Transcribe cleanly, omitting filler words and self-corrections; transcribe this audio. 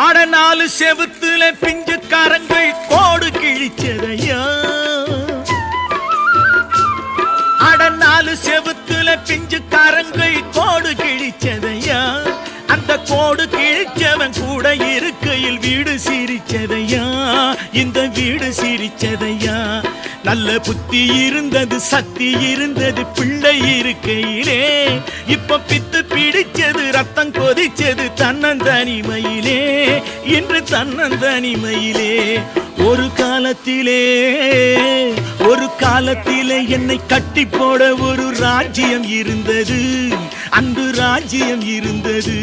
ஆட நாலு செவுத்துல பிஞ்சுக்காரங்கள் கோடு கிழிச்சதையா, ஆட நாலு செவுத்துல பிஞ்சுக்காரங்கள் கோடு கிழிச்சதையா, அந்த கோடு கிழிச்சவன் கூட இருக்கையில் வீடு சிரிச்சதையா, இந்த வீடு சிரிச்சதையா. நல்ல புத்தி இருந்தது சக்தி இருந்தது பிள்ளை இருக்கையிலே, இப்ப பித்து பிடிச்சது ரத்தம் கொதிச்சது தன்னந்தனிமையிலே, இன்று தன்னந்தனிமையிலே. ஒரு காலத்திலே என்னை கட்டி போட ஒரு ராஜ்யம் இருந்தது, அன்று ராஜ்யம் இருந்தது.